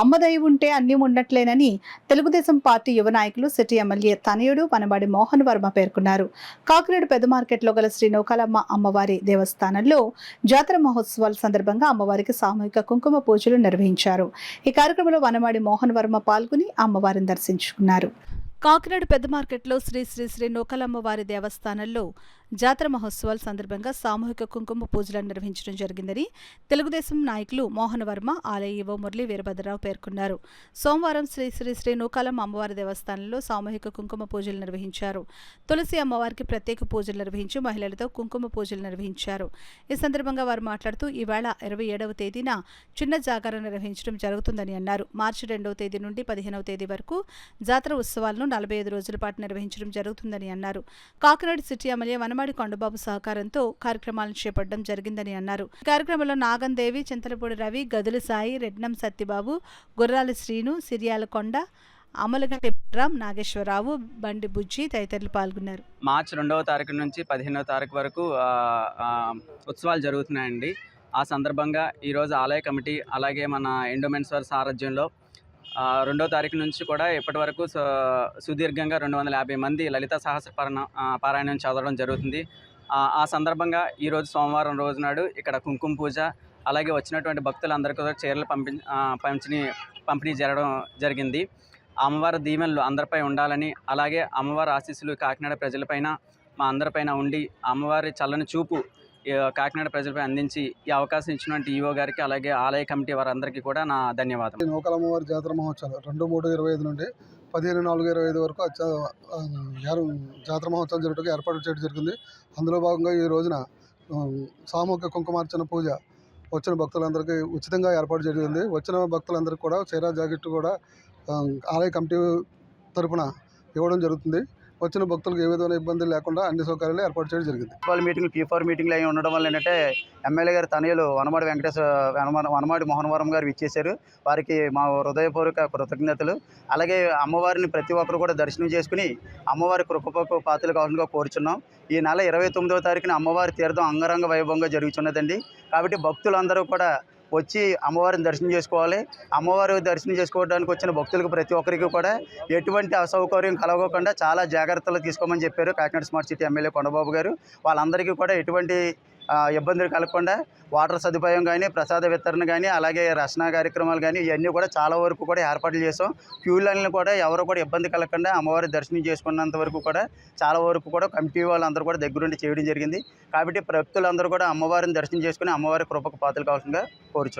అమ్మ దయ ఉంటే అన్నీ ఉన్నట్లేనని తెలుగుదేశం పార్టీ యువ నాయకులు సిటీ ఎమ్మెల్యే తనయుడు పనబాడి మోహన్ వర్మ పేర్కొన్నారు. కాకినాడ పెద్ద మార్కెట్లో గల శ్రీ నూకాలమ్మ అమ్మవారి దేవస్థానంలో జాతర మహోత్సవాల సందర్భంగా అమ్మవారికి సామూహిక కుంకుమ పూజలు నిర్వహించారు. ఈ కార్యక్రమంలో వనమాడి మోహన్ వర్మ పాల్గొని అమ్మవారిని దర్శించుకున్నారు. కాకినాడ పెద్ద మార్కెట్లో శ్రీ శ్రీ శ్రీ నూకాలమ్మ వారి దేవస్థానంలో జాతర మహోత్సవాల సందర్భంగా సామూహిక కుంకుమ పూజలను నిర్వహించడం జరిగిందని తెలుగుదేశం నాయకులు మోహన్ వర్మ, ఆలయ ఈవో మురళీ వీరభద్రరావు పేర్కొన్నారు. సోమవారం శ్రీ శ్రీ శ్రీ నూకాలమ్మ అమ్మవారి దేవస్థానంలో సామూహిక కుంకుమ పూజలు నిర్వహించారు. తులసి అమ్మవారికి ప్రత్యేక పూజలు నిర్వహించి మహిళలతో కుంకుమ పూజలు నిర్వహించారు. ఈ సందర్భంగా వారు మాట్లాడుతూ ఈవేళ 27వ తేదీన చిన్న జాగరణ నిర్వహించడం జరుగుతుందని అన్నారు. మార్చి 2వ తేదీ నుండి 15వ తేదీ వరకు జాతర ఉత్సవాలను 45 రోజుల పాటు నిర్వహించడం జరుగుతుందని అన్నారు. కాకినాడ సిటీ ఎమ్మెల్యే వనమాడి కొండబాబు సహకారంతో కార్యక్రమాలను చేపట్టడం జరిగిందని అన్నారు. కార్యక్రమంలో నాగందేవి, చింతలపూడి రవి, గదుల సాయి, రెడ్నం సత్యబాబు, గుర్రాల శ్రీను, సిరియాల కొండ, అమలగంటి రామ్, నాగేశ్వరరావు, బండి బుజ్జి తదితరులు పాల్గొన్నారు. మార్చి 2వ తారీఖు నుంచి 15వ తారీఖు వరకు ఉత్సవాలు జరుగుతున్నాయండి. ఆ సందర్భంగా ఈరోజు ఆలయ కమిటీ అలాగే మన ఎండోమెంట్స్ వారి సారథ్యంలో 2వ తారీఖు నుంచి కూడా ఇప్పటి వరకు సుదీర్ఘంగా 250 మంది లలిత సహస్ర పారాయణం చదవడం జరుగుతుంది. ఆ సందర్భంగా ఈరోజు సోమవారం రోజు నాడు ఇక్కడ కుంకుమ పూజ అలాగే వచ్చినటువంటి భక్తులందరికీ కూడా చీరలు పంపిణీ జరగడం జరిగింది. అమ్మవారి దీవెనలు అందరిపై ఉండాలని అలాగే అమ్మవారి ఆశీస్సులు కాకినాడ ప్రజలపైన మా అందరిపైన ఉండి అమ్మవారి చల్లని చూపు కాకినాడ ప్రజలపై అందించి ఈ అవకాశం ఇచ్చినటువంటి ఈవో గారికి అలాగే ఆలయ కమిటీ వారందరికీ కూడా నా ధన్యవాదాలు. నూకాలమ్మవారి జాతర మహోత్సవాలు 2/3/25 నుండి 15/4/25 వరకు జాతర మహోత్సవం జరగడానికి ఏర్పాటు చేయడం జరిగింది. అందులో భాగంగా ఈ రోజున సామూహిక కుంకుమార్చన పూజ వచ్చిన భక్తులందరికీ ఉచితంగా ఏర్పాటు జరిగింది. వచ్చిన భక్తులందరికీ కూడా చీర జాకెట్ కూడా ఆలయ కమిటీ తరఫున ఇవ్వడం జరుగుతుంది. వచ్చిన భక్తులకు ఏ విధమైన ఇబ్బంది లేకుండా అన్ని సౌకర్యాలు ఏర్పాటు చేయడం జరిగింది. P4 మీటింగ్లు అవి ఉండడం వల్ల ఏంటంటే ఎమ్మెల్యే గారి తనయులు వనమాడి మోహన్ వర్మ గారు ఇచ్చేశారు. వారికి మా హృదయపూర్వక కృతజ్ఞతలు. అలాగే అమ్మవారిని ప్రతి ఒక్కరు కూడా దర్శనం చేసుకుని అమ్మవారి కృపకు పాత్రలు కావాలని కోరుచున్నాం. ఈ నెల 29వ తారీఖున అమ్మవారి తీర్థం అంగరంగ వైభవంగా జరుగుతున్నదండి. కాబట్టి భక్తులందరూ కూడా వచ్చి అమ్మవారిని దర్శనం చేసుకోవాలి. అమ్మవారి దర్శనం చేసుకోవడానికి వచ్చిన భక్తులకు ప్రతి ఒక్కరికి కూడా ఎటువంటి అసౌకర్యం కలగకుండా చాలా జాగ్రత్తలు తీసుకోమని చెప్పారు Kakinada smart city MLA Kondababu గారు. వాళ్ళందరికీ కూడా ఎటువంటి ఇబ్బందులు కలగకుండా వాటర్ సదుపాయం కానీ, ప్రసాద వితరణ కానీ, అలాగే రక్షణ కార్యక్రమాలు కానీ ఇవన్నీ కూడా చాలా వరకు కూడా ఏర్పాట్లు చేసాం. క్యూ లైన్లు కూడా ఎవరు కూడా ఇబ్బంది కలగకుండా అమ్మవారి దర్శనం చేసుకున్నంత వరకు కూడా చాలా వరకు కూడా కమిటీ వాళ్ళందరూ కూడా దగ్గరుండి చేయడం జరిగింది. కాబట్టి భక్తులందరూ కూడా అమ్మవారిని దర్శనం చేసుకుని అమ్మవారి కృపకు పాత్రలు కావాల్సిందిగా కోరుచున్నాం.